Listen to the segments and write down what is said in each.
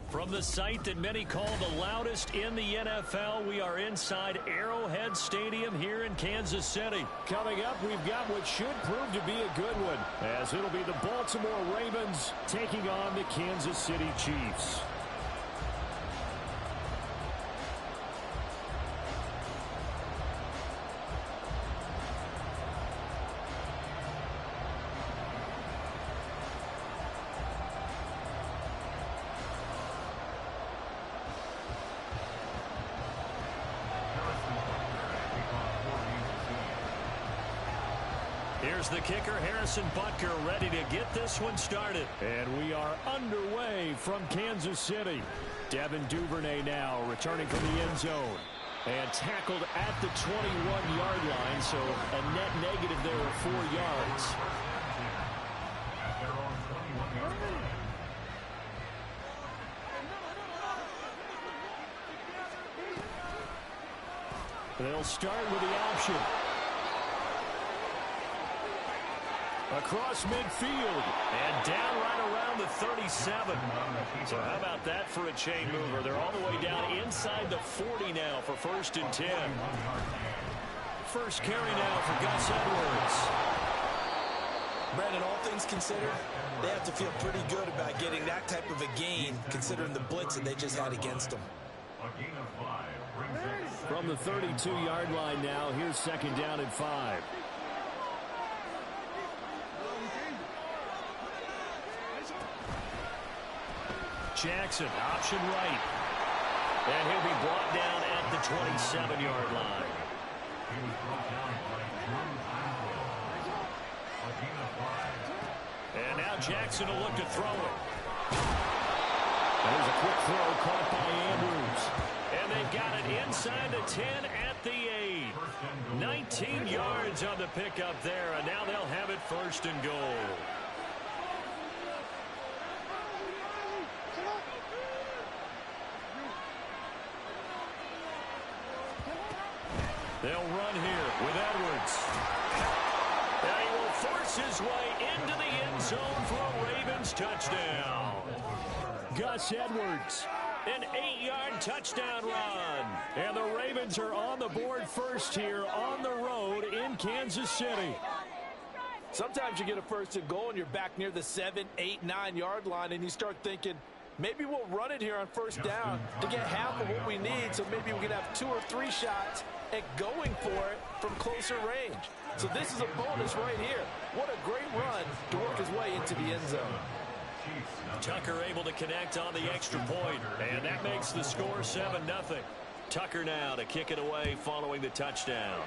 From the site that many call the loudest in the NFL, we are inside Arrowhead Stadium here in Kansas City. Coming up, we've got what should prove to be a good one, as it'll be the Baltimore Ravens taking on the Kansas City Chiefs. Here's the kicker, Harrison Butker, ready to get this one started. And we are underway from Kansas City. Devin Duvernay now returning from the end zone. And tackled at the 21-yard line, so a net negative there of 4 yards. They'll start with the option. Across midfield and down right around the 37. So how about that for a chain mover? They're all the way down inside the 40 now for 1st and 10. First carry now for Gus Edwards. Brandon, all things considered, they have to feel pretty good about getting that type of a gain considering the blitz that they just had against them. From the 32-yard line now, here's 2nd down and 5. Jackson, option right. And he'll be brought down at the 27-yard line. And now Jackson will look to throw it. There's a quick throw caught by Andrews. And they've got it inside the 10 at the 8. 19 yards on the pickup there, and now they'll have it 1st and goal. They'll run here with Edwards. And he will force his way into the end zone for a Ravens touchdown. Gus Edwards, an 8-yard touchdown run. And the Ravens are on the board first here on the road in Kansas City. Sometimes you get a 1st and goal and you're back near the 7, 8, 9-yard line and you start thinking, maybe we'll run it here on 1st down to get half of what we need, so maybe we can have 2 or 3 shots at going for it from closer range. So this is a bonus right here. What a great run to work his way into the end zone. Tucker able to connect on the extra point, and that makes the score 7-0. Tucker now to kick it away following the touchdown.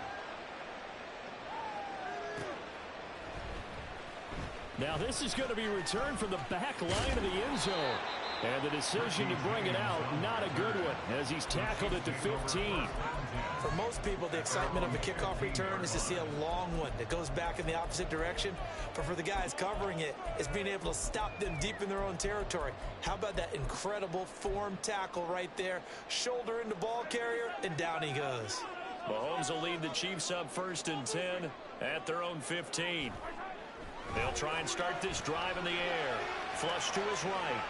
Now this is going to be returned from the back line of the end zone. And the decision to bring it out, not a good one, as he's tackled at the 15. For most people, the excitement of a kickoff return is to see a long one that goes back in the opposite direction. But for the guys covering it, it's being able to stop them deep in their own territory. How about that incredible form tackle right there? Shoulder into ball carrier, and down he goes. Mahomes will lead the Chiefs up 1st and 10 at their own 15. They'll try and start this drive in the air. Flush to his right.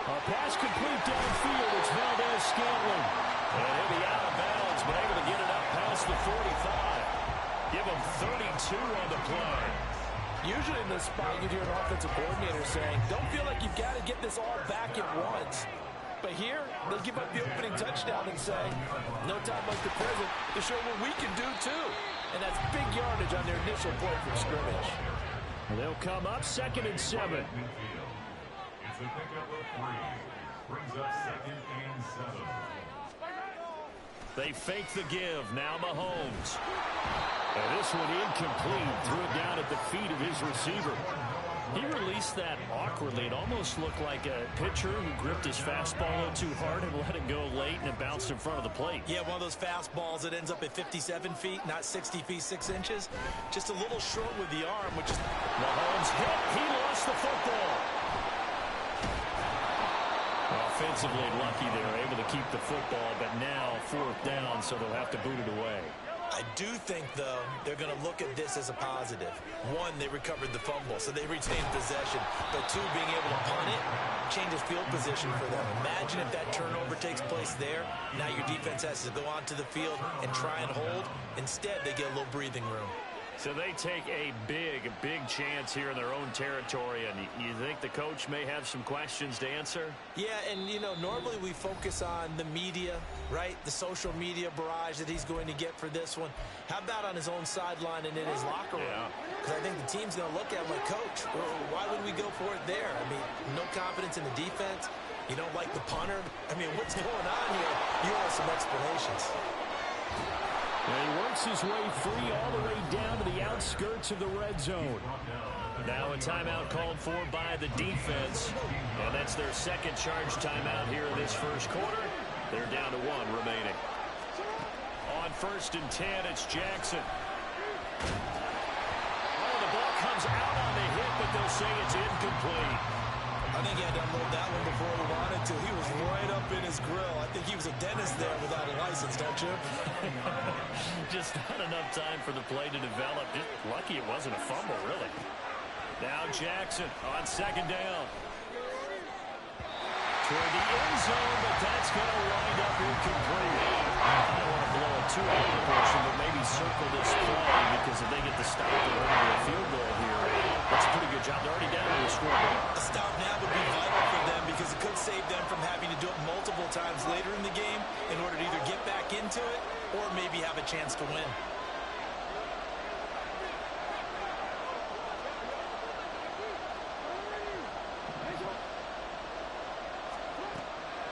A pass complete downfield. It's Valdez-Scantling. And he'll be out of bounds, but able to get it up past the 45. Give him 32 on the play. Usually in this spot, you'd hear an offensive coordinator saying, don't feel like you've got to get this all back at once. But here, they'll give up the opening touchdown and say, no time like the present to show what we can do too. And that's big yardage on their initial play from scrimmage. They'll come up 2nd and 7. It's a pickup of 3. Brings up 2nd and 7. They fake the give. Now Mahomes. And this one incomplete. Threw it down at the feet of his receiver. He released that awkwardly. It almost looked like a pitcher who gripped his fastball a little too hard and let it go late, and it bounced in front of the plate. Yeah, one of those fastballs that ends up at 57 feet, not 60 feet, 6 inches. Just a little short with the arm, which is... Mahomes hit. He lost the football. Offensively lucky they were able to keep the football, but now 4th down, so they'll have to boot it away. I do think, though, they're going to look at this as a positive. One, they recovered the fumble, so they retained possession. But two, being able to punt it changes field position for them. Imagine if that turnover takes place there. Now your defense has to go onto the field and try and hold. Instead, they get a little breathing room. So they take a big chance here in their own territory, and you think the coach may have some questions to answer? Yeah, and, you know, normally we focus on the media, right? The social media barrage that he's going to get for this one. How about on his own sideline and in his locker room? Because I think the team's going to look at him like, Coach, why would we go for it there? I mean, no confidence in the defense. You don't like the punter. I mean, what's going on here? You want some explanations. And he works his way free all the way down to the outskirts of the red zone. Now a timeout called for by the defense. And that's their second charge timeout here in this first quarter. They're down to one remaining. On 1st and 10, it's Jackson. Oh, the ball comes out on the hit, but they'll say it's incomplete. I think he had to unload that one before he wanted to. He was right up in his grill. I think he was a dentist there without a license, don't you? Just not enough time for the play to develop. Just lucky it wasn't a fumble, really. Now Jackson on 2nd down. Toward the end zone, but that's going to wind up incomplete. I don't want to blow it too out of proportion, but maybe circle this play, because if they get the stop, they're going to get a field goal here. That's a pretty good job. They're already down to the scoreboard. A stop now would be vital for them, because it could save them from having to do it multiple times later in the game in order to either get back into it or maybe have a chance to win.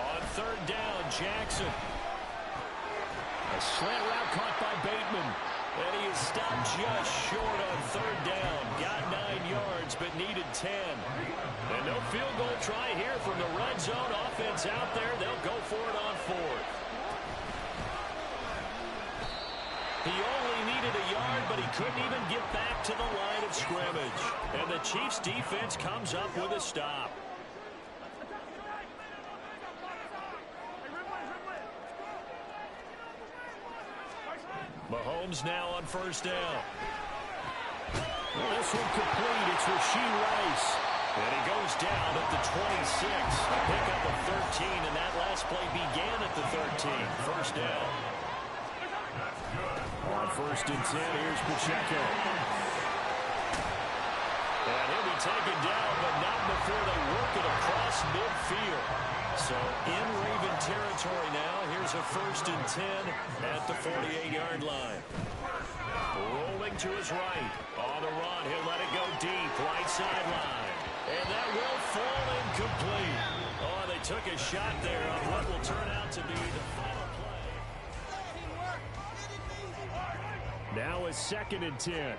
On 3rd down, Jackson. A slant route caught by Bateman. And he is stopped just short on 3rd down. Got 9 yards, but needed 10. And no field goal try here from the red zone. Offense out there. They'll go for it on 4th. He only needed a yard, but he couldn't even get back to the line of scrimmage. And the Chiefs' defense comes up with a stop. Mahomes now on 1st down. This one complete. It's Rashee Rice. And he goes down at the 26. A pickup of 13, and that last play began at the 13. 1st down. On 1st and 10, here's Pacheco. And he'll be taken down, but not before they work it across midfield. So in Raven territory now. Here's a 1st and 10 at the 48-yard line. Rolling to his right. On the run, he'll let it go deep. Right sideline. And that will fall incomplete. Oh, they took a shot there on what will turn out to be the final play. Now a 2nd and 10.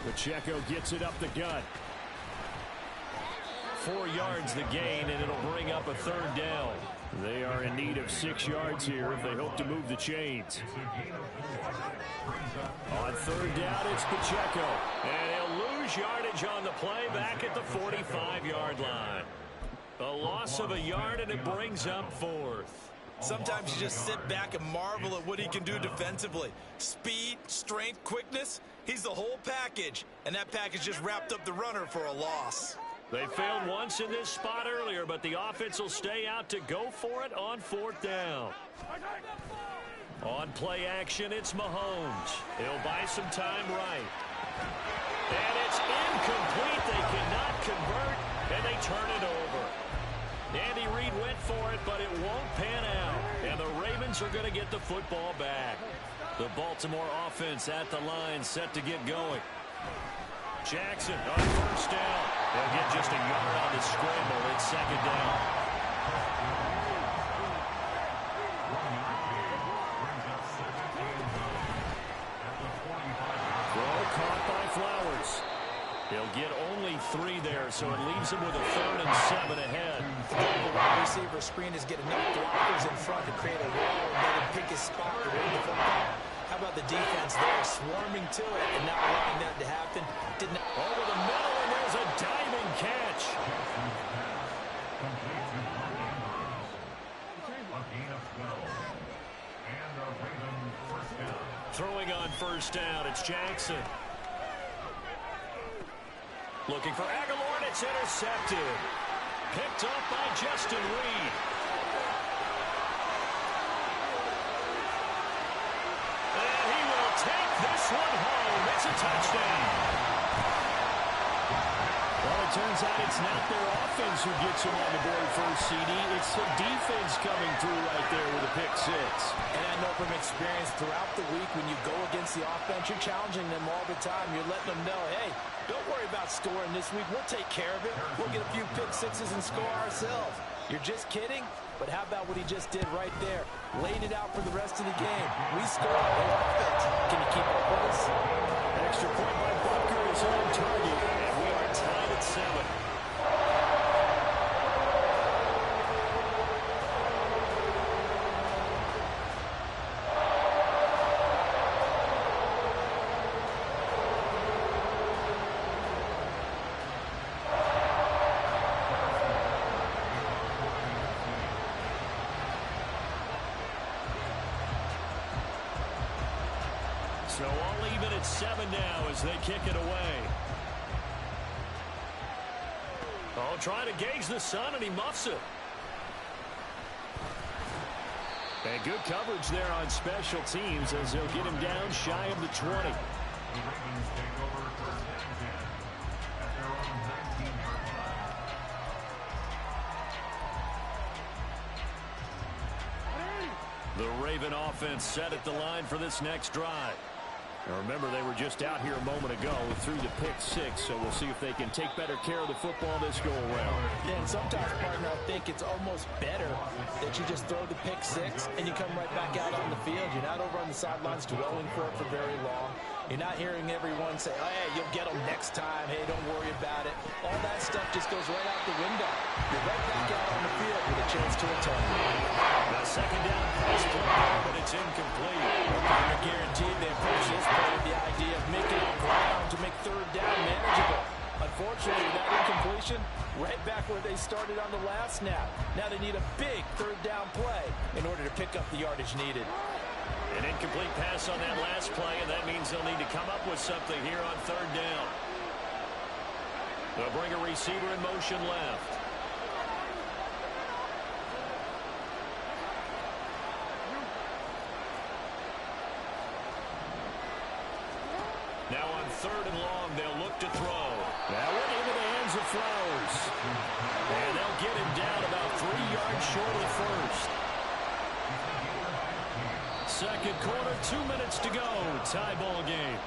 Pacheco gets it up the gut. 4 yards the gain, and it'll bring up a 3rd down. They are in need of 6 yards here if they hope to move the chains. On 3rd down, it's Pacheco. And he'll lose yardage on the play back at the 45-yard line. A loss of a yard, and it brings up 4th. Sometimes you just sit back and marvel at what he can do defensively. Speed, strength, quickness, he's the whole package. And that package just wrapped up the runner for a loss. They failed once in this spot earlier, but the offense will stay out to go for it on 4th down. On play action, it's Mahomes. He'll buy some time right. And it's incomplete. They cannot convert, and they turn it over. Andy Reid went for it, but it won't pan out. And the Ravens are going to get the football back. The Baltimore offense at the line, set to get going. Jackson on 1st down. They'll get just a yard on the scramble. It's 2nd down. Throw caught by Flowers. He'll get only 3 there, so it leaves him with a 3rd and 7 ahead. The wide receiver screen is getting enough blockers in front to create a wall and let him pick his spot to win the football. How about the defense there, swarming to it and not allowing that to happen? Over the middle, and there's a diving catch. first down. It's Jackson. Looking for Aguilar, and it's intercepted. Picked up by Justin Reed. And he will take this one home. It's a touchdown. Well, it turns out it's not their offense who gets them on the board first, CD. It's the defense coming through right there with a pick six. And I know from experience throughout the week when you go against the offense, you're challenging them all the time. You're letting them know, hey, don't worry about scoring this week. We'll take care of it. We'll get a few pick sixes and score ourselves. You're just kidding? But how about what he just did right there? Laid it out for the rest of the game. We scored their offense. Can you keep up with us? Extra point by Butker is on target. And we are tied at 7. So all even at 7 now as they kick it away. Oh, trying to gauge the sun, and he muffs it. And good coverage there on special teams as they'll get him down shy of the 20. The Ravens take over first and 10 at their own 19-yard line. The Raven offense set at the line for this next drive. Now remember, they were just out here a moment ago through the pick six, so we'll see if they can take better care of the football this go-around. Yeah, and sometimes, partner, I think it's almost better that you just throw the pick six and you come right back out on the field. You're not over on the sidelines dwelling for it for very long. You're not hearing everyone say, oh, hey, you'll get them next time. Hey, don't worry about it. All that stuff just goes right out the window. You're right back out on the field with a chance to atone. Now second down pass play, but it's incomplete. I guarantee they approach this play with the idea of making it ground to make third down manageable. Unfortunately, that incompletion, right back where they started on the last snap. Now they need a big third down play in order to pick up the yardage needed. An incomplete pass on that last play, and that means they'll need to come up with something here on third down. They'll bring a receiver in motion left. Now on third and long, they'll look to throw. That went into the hands of Flowers. And they'll get him down about 3 yards short of first. Second quarter, 2 minutes to go. Tie ball game.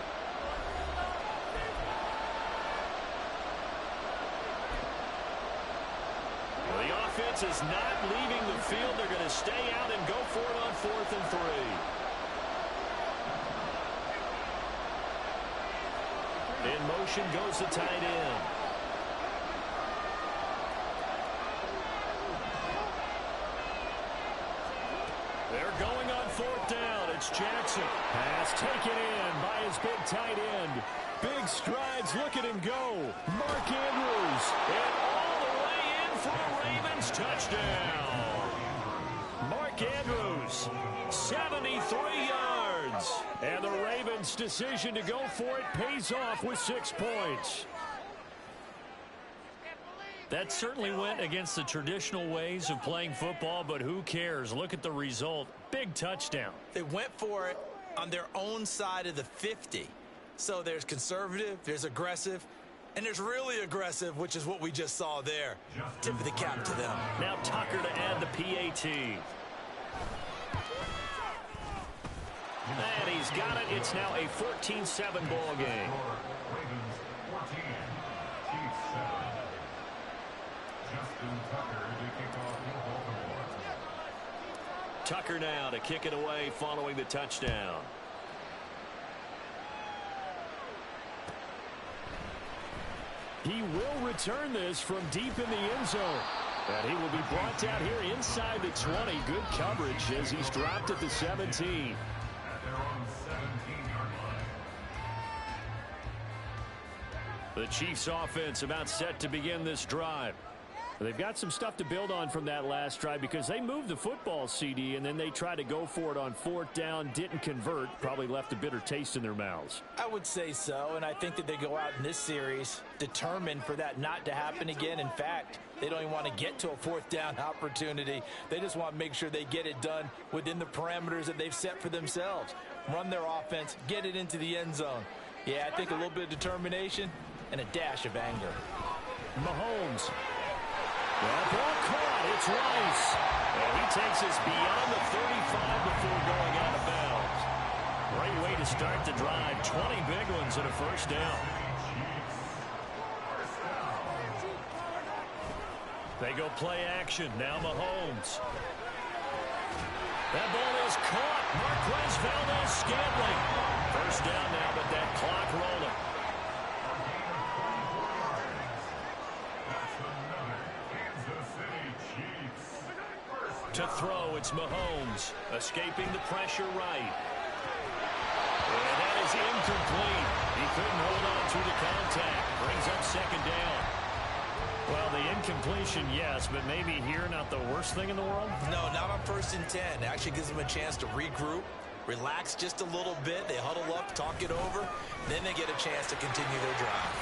Well, the offense is not leaving the field. They're going to stay out and go for it on 4th and 3. In motion goes the tight end. They're going on 4th down. It's Jackson. Pass taken in by his big tight end. Big strides. Look at him go. Mark Andrews. And all the way in for a Ravens touchdown. Mark Andrews, 73 yards. And the Ravens' decision to go for it pays off with 6 points. That certainly went against the traditional ways of playing football, but who cares? Look at the result. Big touchdown. They went for it on their own side of the 50. So there's conservative, there's aggressive, and there's really aggressive, which is what we just saw there. Tip of the cap to them. Now Tucker to add the PAT. And he's got it. It's now a 14-7 ball game. Ravens 14, Chiefs 7. Justin Tucker to kick off in Baltimore. Tucker now to kick it away following the touchdown. He will return this from deep in the end zone. And he will be brought down here inside the 20. Good coverage as he's dropped at the 17. At their own 17-yard line. The Chiefs offense about set to begin this drive. They've got some stuff to build on from that last drive because they moved the football, CD, and then they tried to go for it on fourth down, didn't convert, probably left a bitter taste in their mouths. I would say so, and I think that they go out in this series determined for that not to happen again. In fact, they don't even want to get to a fourth down opportunity. They just want to make sure they get it done within the parameters that they've set for themselves. Run their offense, get it into the end zone. Yeah, I think a little bit of determination and a dash of anger. Mahomes. Well, ball caught. It's Rice. And he takes us beyond the 35 before going out of bounds. Great way to start the drive. 20 big ones and a first down. They go play action. Now Mahomes. That ball is caught. Marquez Valdez-Scantling. First down now, but that clock rolling. To throw, it's Mahomes, escaping the pressure right. And that is incomplete. He couldn't hold on through the contact. Brings up second down. Well, the incompletion, yes, but maybe here not the worst thing in the world? No, not on 1st and 10. It actually gives them a chance to regroup, relax just a little bit. They huddle up, talk it over. Then they get a chance to continue their drive.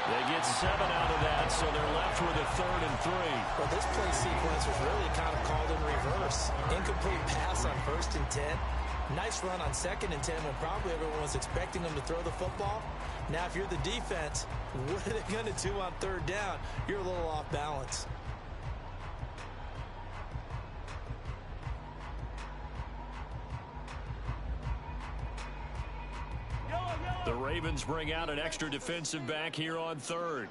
They get 7 out of that, so they're left with a 3rd and 3. Well, this play sequence was really kind of called in reverse. Incomplete pass on 1st and 10. Nice run on 2nd and 10 when probably everyone was expecting them to throw the football. Now, if you're the defense, what are they going to do on 3rd down? You're a little off balance. The Ravens bring out an extra defensive back here on 3rd.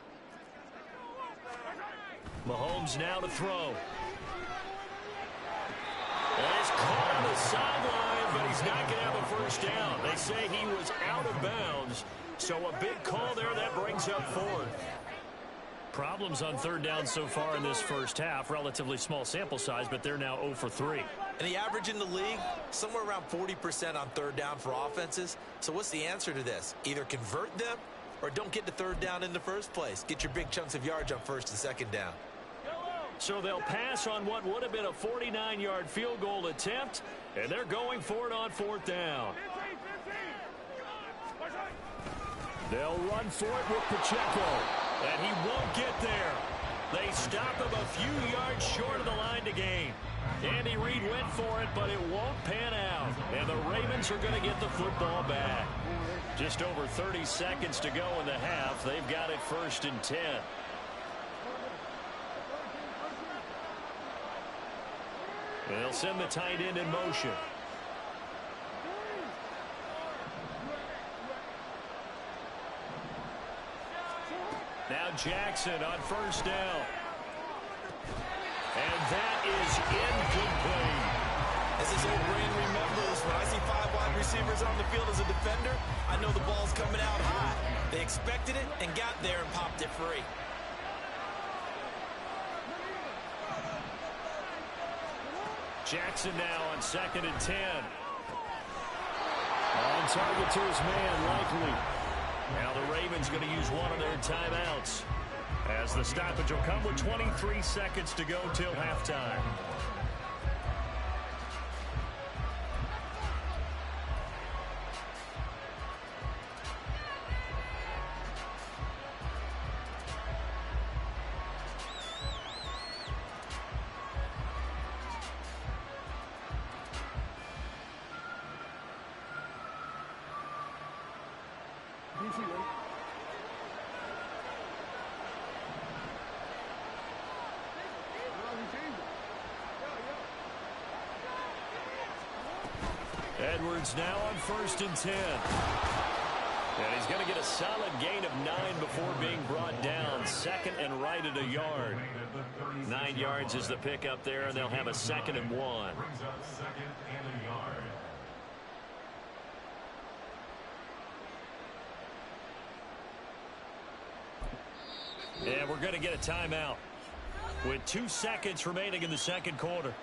Mahomes now to throw. And he's caught on the sideline, but he's not going to have a first down. They say he was out of bounds, so a big call there that brings up 4th. Problems on 3rd down so far in this first half. Relatively small sample size, but they're now 0 for 3. And the average in the league, somewhere around 40% on 3rd down for offenses. So what's the answer to this? Either convert them or don't get to 3rd down in the first place. Get your big chunks of yards on 1st and 2nd down. So they'll pass on what would have been a 49-yard field goal attempt, and they're going for it on 4th down. They'll run for it with Pacheco, and he won't get there. They stop him a few yards short of the line to gain. Andy Reid went for it, but it won't pan out. And the Ravens are going to get the football back. Just over 30 seconds to go in the half. They've got it 1st and 10. And they'll send the tight end in motion. Now Jackson on 1st down. And that is incomplete. As his old brain remembers, when I see 5 wide receivers on the field as a defender, I know the ball's coming out high. They expected it and got there and popped it free. Jackson now on 2nd and 10. On target to his man, likely. Now the Ravens going to use one of their timeouts, as the stoppage will come with 23 seconds to go till halftime. Edwards now on 1st and 10. And he's going to get a solid gain of 9 before being brought down. 2nd and right at a yard. 9 yards is the pickup there, and they'll have a 2nd and 1. Brings up 2nd and a yard. Yeah, we're going to get a timeout with 2 seconds remaining in the second quarter.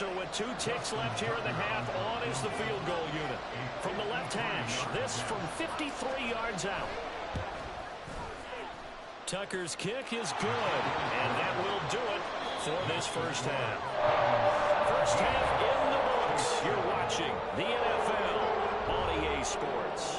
So with 2 ticks left here in the half, on is the field goal unit. From the left hash, this from 53 yards out. Tucker's kick is good, and that will do it for this first half. First half in the books. You're watching the NFL on EA Sports.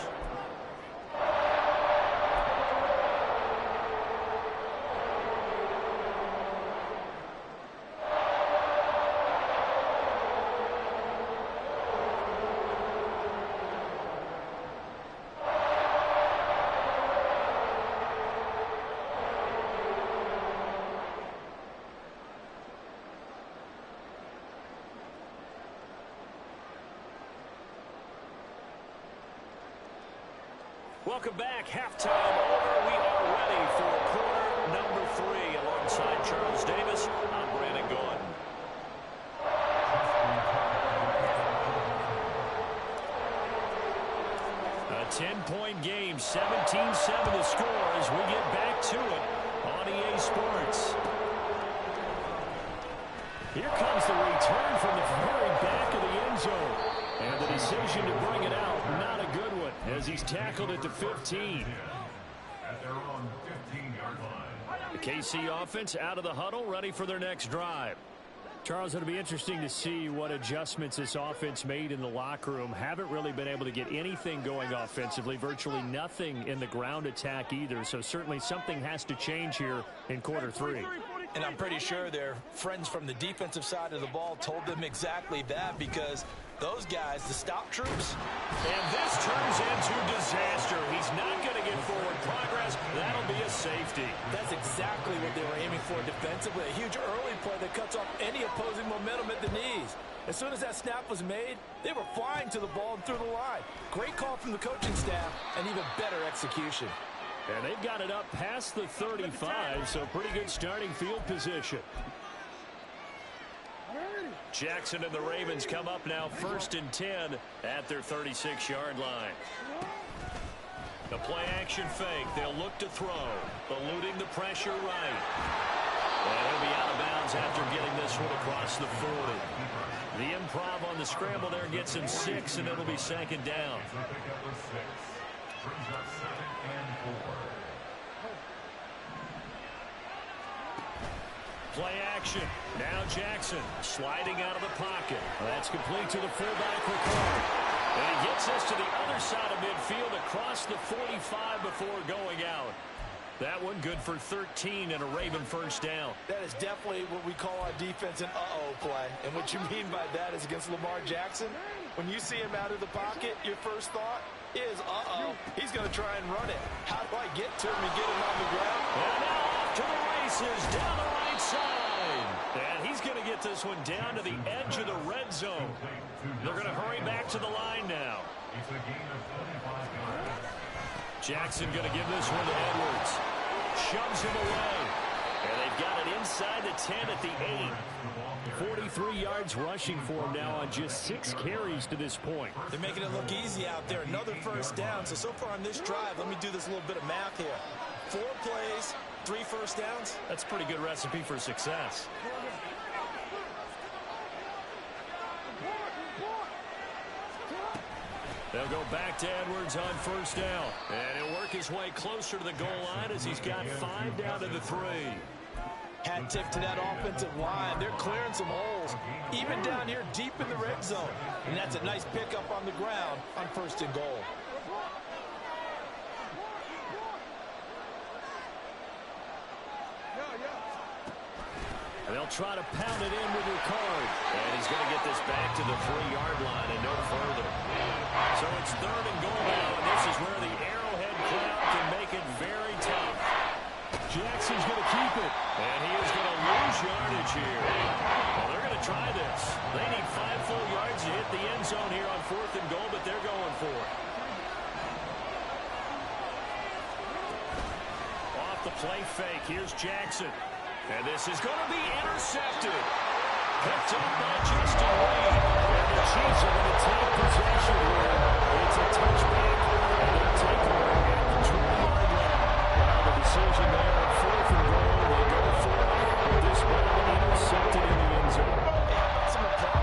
Welcome back. Halftime over. We are ready for quarter number 3. Alongside Charles Davis, I'm Brandon Gaudin. A 10-point game, 17-7 the score as we get back to it on EA Sports. Here comes the return from the very back of the end zone. And the decision to bring it out, not a good one, as he's tackled at the 15. At their own 15-yard line. The KC offense out of the huddle, ready for their next drive. Charles, it'll be interesting to see what adjustments this offense made in the locker room. Haven't really been able to get anything going offensively, virtually nothing in the ground attack either. So certainly something has to change here in quarter 3. And I'm pretty sure their friends from the defensive side of the ball told them exactly that, because those guys, the stop troops. And this turns into disaster. He's not going to get forward progress. That'll be a safety. That's exactly what they were aiming for defensively. A huge early play that cuts off any opposing momentum at the knees. As soon as that snap was made, they were flying to the ball and through the line. Great call from the coaching staff, and even better execution. And they've got it up past the 35, so pretty good starting field position. Jackson and the Ravens come up now 1st and 10 at their 36-yard line. The play action fake. They'll look to throw. Eluding the pressure right. And he'll be out of bounds after getting this one across the 40. The improv on the scramble there gets him 6, and it'll be 2nd down. Brings up 2nd and 4. Play action. Now Jackson sliding out of the pocket. That's complete to the fullback Ricard. And he gets us to the other side of midfield across the 45 before going out. That one good for 13 and a Raven first down. That is definitely what we call our defense an uh-oh play. And what you mean by that is against Lamar Jackson, when you see him out of the pocket, your first thought is, uh-oh, he's going to try and run it. How do I get to him and get him on the ground? And now off to the races down the right side. And he's going to get this one down to the edge of the red zone. They're going to hurry back to the line now. It's a gain of 25 yards. Jackson going to give this one to Edwards. Shoves him away. And they've got it inside the 10 at the 8. 43 yards rushing for him now on just 6 carries to this point. They're making it look easy out there. Another first down. So far on this drive, let me do this little bit of math here. 4 plays, 3 first downs. That's a pretty good recipe for success. They'll go back to Edwards on first down. And he'll work his way closer to the goal line as he's got 5 down to the 3. Hat tip to that offensive line. They're clearing some holes, even down here deep in the red zone. And that's a nice pickup on the ground on 1st and goal. They'll try to pound it in with Ricard. And he's going to get this back to the 3-yard line and no further. So it's 3rd and goal now, and this is where the Arrowhead crowd can make it very tough. Jackson's going to keep it. And he is going to lose yardage here. Well, they're going to try this. They need 5 full yards to hit the end zone here on 4th and goal, but they're going for it. Off the play fake, here's Jackson. And this is going to be intercepted. Picked up by Justin Reed. And the Chiefs are going to take possession here. It's a touchback. And they'll take it at the 2-yard line. Now the decision there on 4th and goal. They go for it. But this ball intercepted in the end zone. Some applause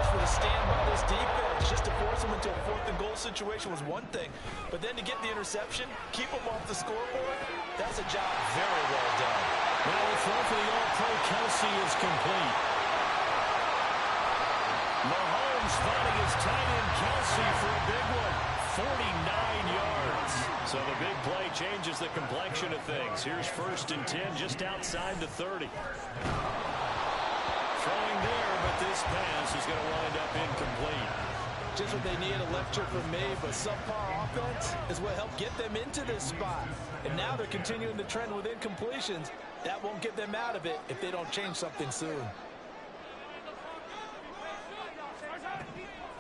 get the interception, keep them off the scoreboard, that's a job very well done. Now the throw for the All-Pro Kelsey is complete. Mahomes finding his tight end Kelsey for a big one. 49 yards. So the big play changes the complexion of things. Here's 1st and 10 just outside the 30. Throwing there, but this pass is going to wind up incomplete. Just what they need, a lecture from me, but subpar offense is what helped get them into this spot. And now they're continuing the trend with incompletions. That won't get them out of it if they don't change something soon.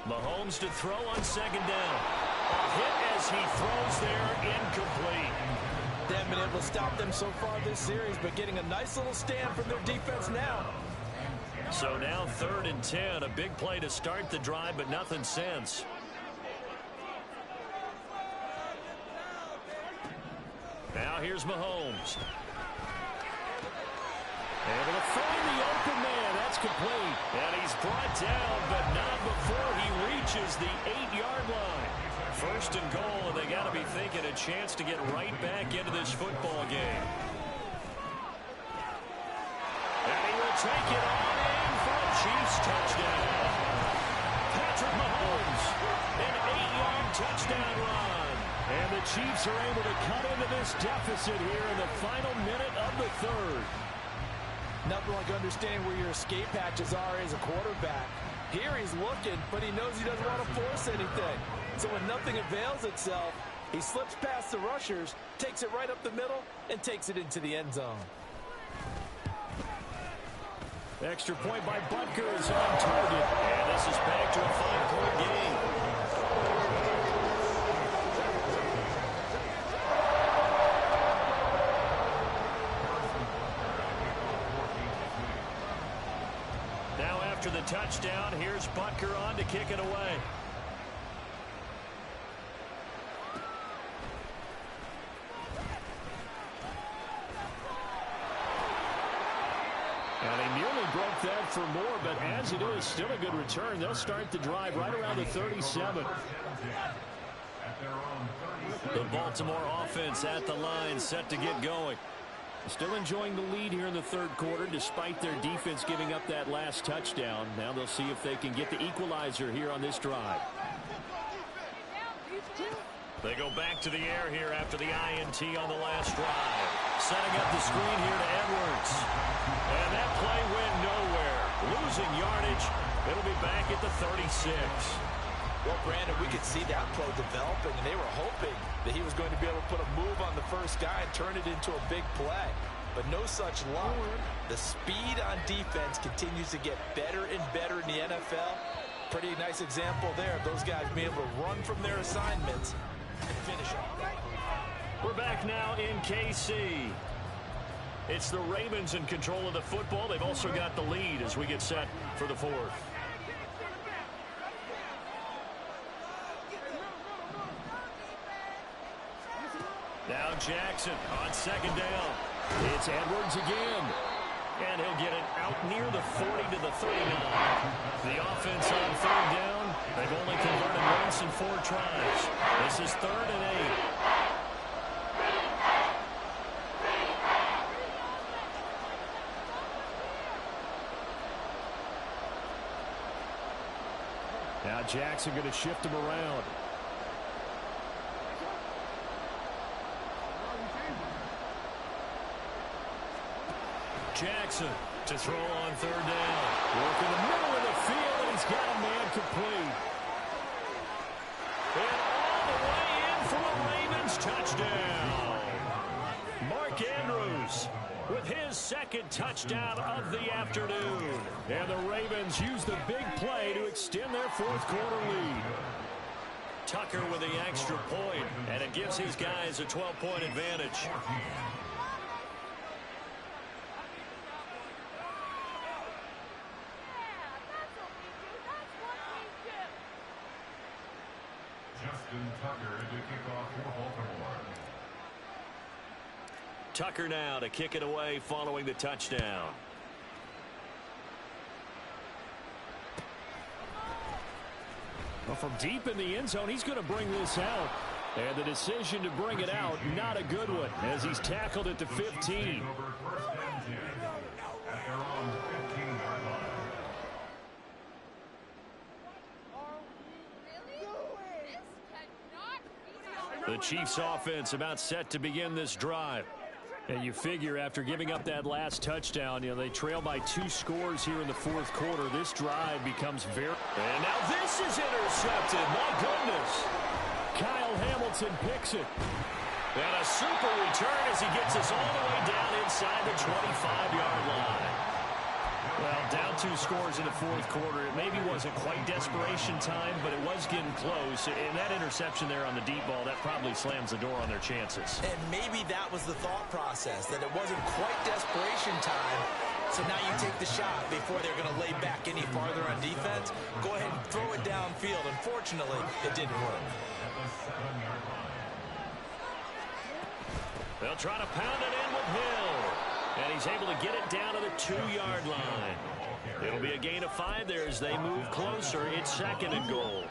Mahomes to throw on 2nd down. A hit as he throws there, incomplete. They haven't been able to stop them so far this series, but getting a nice little stand from their defense now. So now 3rd and 10, a big play to start the drive, but nothing since. Now here's Mahomes. Able to find the open man. That's complete. And he's brought down, but not before he reaches the 8-yard line. 1st and goal, and they got to be thinking a chance to get right back into this football game. And he will take it on in for a Chiefs touchdown. Patrick Mahomes, an 8-yard touchdown run. And the Chiefs are able to cut into this deficit here in the final minute of the 3rd. Nothing like understanding where your escape hatches are as a quarterback. Here he's looking, but he knows he doesn't want to force anything. So when nothing avails itself, he slips past the rushers, takes it right up the middle, and takes it into the end zone. Extra point by Butker is on target. And this is back to a 5-point game. Now after the touchdown, here's Butker on to kick it away. And he nearly broke that for more, but as it is, still a good return. They'll start the drive right around the 37. The Baltimore offense at the line, set to get going. Still enjoying the lead here in the 3rd quarter, despite their defense giving up that last touchdown. Now they'll see if they can get the equalizer here on this drive. They go back to the air here after the INT on the last drive. Setting up the screen here to Edwards. And that play went nowhere. Losing yardage. It'll be back at the 36. Well, Brandon, we could see that play developing, and they were hoping that he was going to be able to put a move on the first guy and turn it into a big play. But no such luck. The speed on defense continues to get better and better in the NFL. Pretty nice example there of those guys being able to run from their assignments and finish them. We're back now in KC. It's the Ravens in control of the football. They've also got the lead as we get set for the 4th. Now Jackson on 2nd down. It's Edwards again. And he'll get it out near the 40 to the 39. The offense on 3rd down. They've only converted once in 4 tries. This is 3rd and 8. Now Jackson going to shift him around. Jackson to throw on 3rd down. Work in the middle of the field, and he's got a man complete. And all the way in for a Ravens touchdown. Mark Andrews with his 2nd touchdown of the afternoon. And the Ravens use the big play to extend their 4th quarter lead. Tucker with the extra point, and it gives his guys a 12-point advantage. Tucker now to kick it away following the touchdown. Well, from deep in the end zone, he's going to bring this out. And the decision to bring it out, not a good one, as he's tackled at the 15. The Chiefs offense about set to begin this drive. And you figure after giving up that last touchdown, they trail by 2 scores here in the fourth quarter. This drive becomes very... And now this is intercepted. My goodness. Kyle Hamilton picks it. And a super return as he gets us all the way down inside the 25-yard line. Well, down 2 scores in the fourth quarter. It maybe wasn't quite desperation time, but it was getting close. And that interception there on the deep ball, that probably slams the door on their chances. And maybe that was the thought process, that it wasn't quite desperation time. So now you take the shot before they're going to lay back any farther on defense. Go ahead and throw it downfield. Unfortunately, it didn't work. They'll try to pound it in with Hill. And he's able to get it down to the 2-yard line. It'll be a gain of 5 there as they move closer. It's 2nd and goal.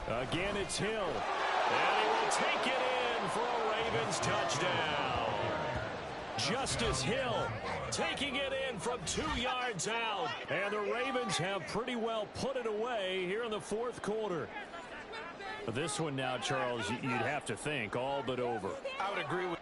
Again, it's Hill. And he will take it in for a Ravens touchdown. Justice Hill taking it in from 2 yards out. And the Ravens have pretty well put it away here in the fourth quarter. But this one now, Charles, you'd have to think all but over. I would agree with